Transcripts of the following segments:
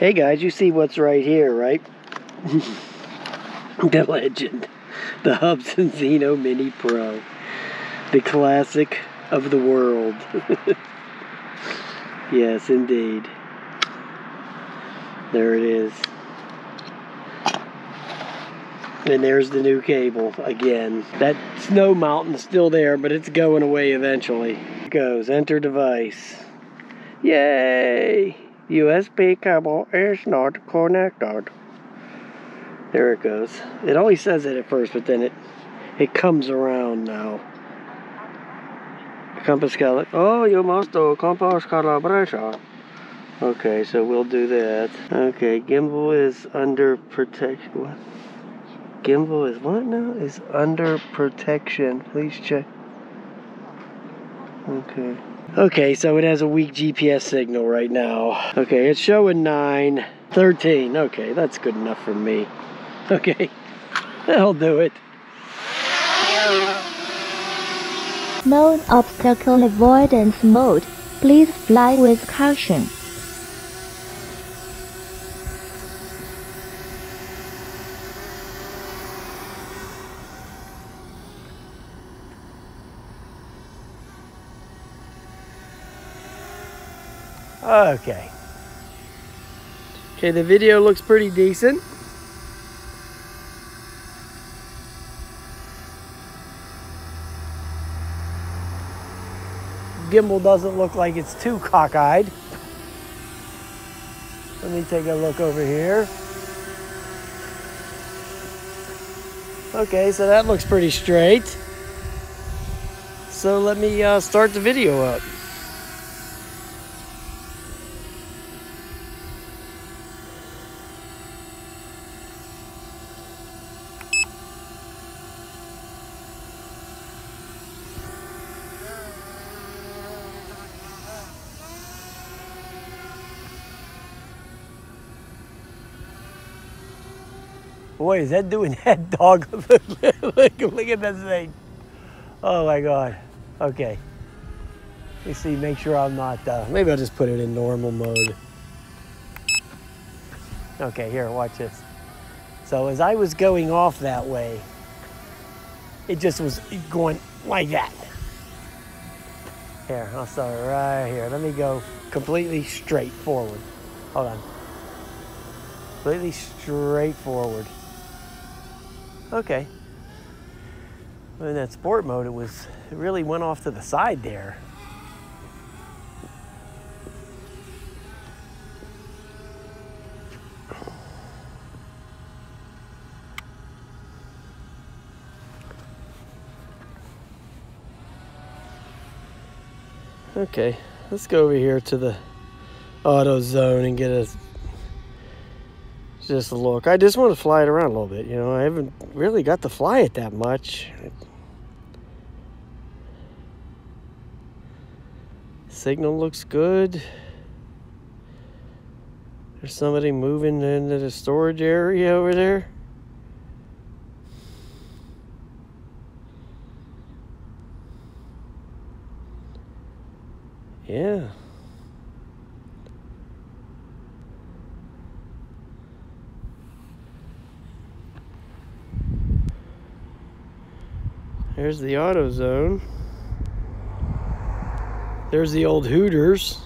Hey guys, you see what's right here, right? The legend. The Hubsan Zino Mini Pro. The classic of the world. Yes, indeed. There it is. And there's the new cable again. That snow mountain's still there, but it's going away eventually. It goes, enter device. Yay! USB cable is not connected. There it goes. It always says it at first, but then it comes around now. Compass calibration. Oh, you must do compass calibration. Okay, so we'll do that. Okay, gimbal is under protection. What? Gimbal is what now? Is under protection. Please check. Okay. Okay, so it has a weak GPS signal right now. Okay, it's showing 9:13. Okay, that's good enough for me. Okay, that'll do it. Mode obstacle avoidance mode. Please fly with caution. Okay. Okay, the video looks pretty decent. Gimbal doesn't look like it's too cockeyed. Let me take a look over here. Okay, so that looks pretty straight. So let me start the video up. Boy, is that doing that, dog? Look at this thing. Oh my God. Okay. Let me see, make sure I'm not, maybe I'll just put it in normal mode. Okay, here, watch this. So as I was going off that way, it just was going like that. Here, I'll start right here. Let me go completely straight forward. Hold on. Completely straight forward. Okay. In that sport mode, it really went off to the side there. Okay, let's go over here to the auto zone and get just a look. I just want to fly it around a little bit, you know. I haven't really got to fly it that much. Signal looks good. There's somebody moving into the storage area over there. Yeah. There's the auto zone. There's the old Hooters.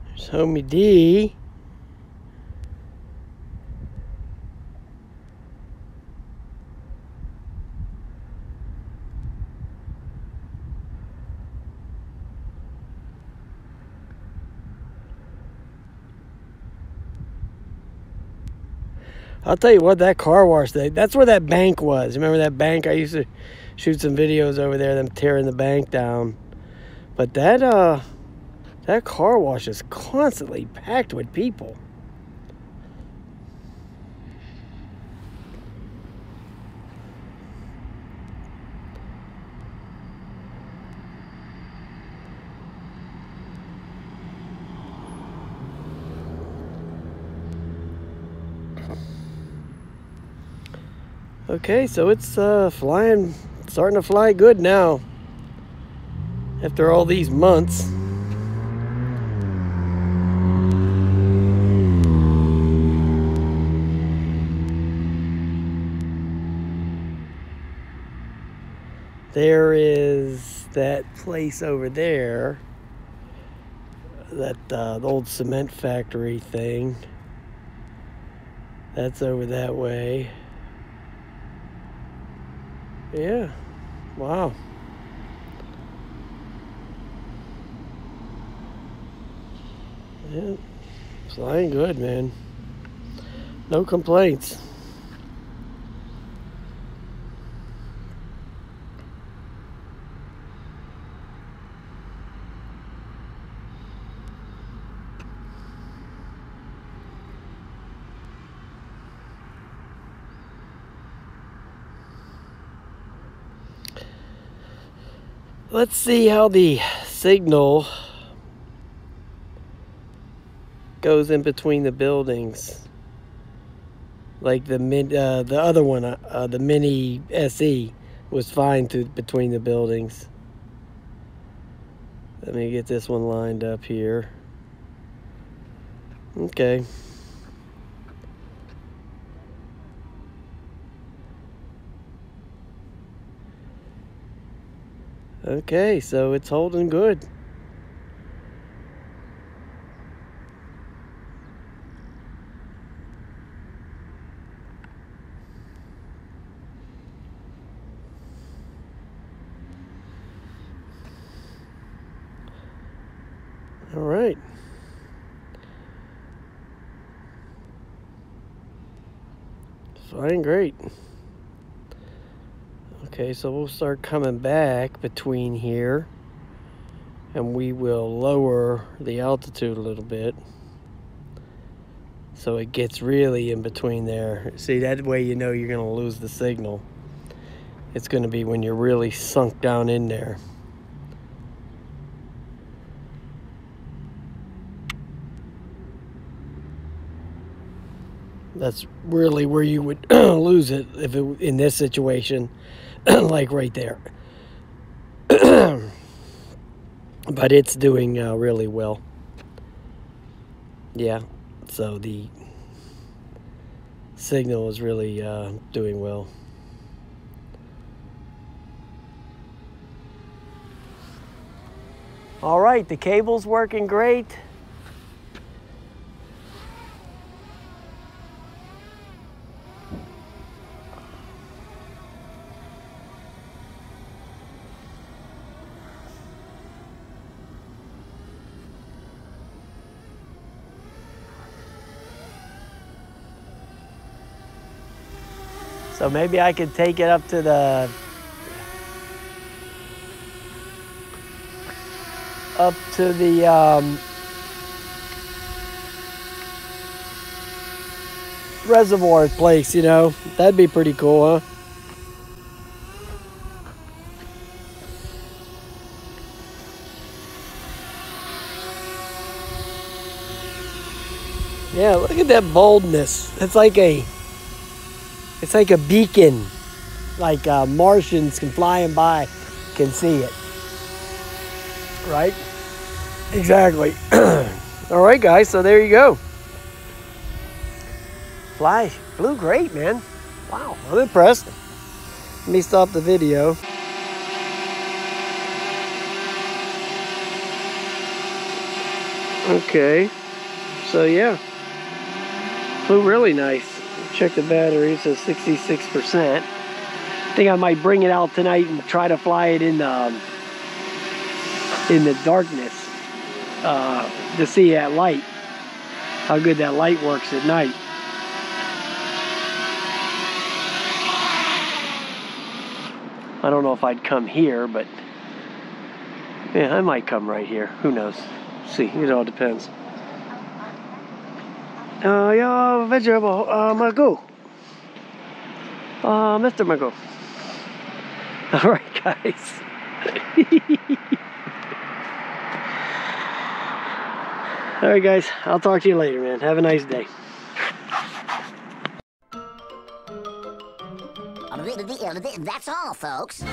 There's Homie D. I'll tell you what, that car wash thing, that's where that bank was. Remember that bank? I used to shoot some videos over there, them tearing the bank down. But that car wash is constantly packed with people. Okay, so it's flying, starting to fly good now. After all these months. There is that place over there, that the old cement factory thing. That's over that way. Yeah, wow. Yeah, flying good, man. No complaints. Let's see how the signal goes in between the buildings. Like the other one, the Mini SE was fine between the buildings. Let me get this one lined up here. Okay. Okay, so it's holding good. All right. Flying great. Okay, so we'll start coming back between here, and we will lower the altitude a little bit so it gets really in between there. See, that way you know you're going to lose the signal. It's going to be when you're really sunk down in there. That's really where you would lose it if it in this situation, like right there. But it's doing really well. Yeah, so the signal is really doing well. All right, the cable's working great. So maybe I could take it up to the reservoir place, you know. That'd be pretty cool, huh? Yeah, look at that boldness. It's like a beacon. Like Martians can flying by, can see it. Right? Exactly. All right, guys, so there you go. Flew great, man. Wow, I'm impressed. Let me stop the video. Okay, so yeah, flew really nice. Check the battery, it says 66%. I think I might bring it out tonight and try to fly it in the darkness to see that light, how good that light works at night. I don't know if I'd come here, but yeah, I might come right here. Who knows? See, it all depends. Yeah, vegetable, Magoo. Mr. Magoo. All right, guys. All right, guys. I'll talk to you later, man. Have a nice day. That's all, folks.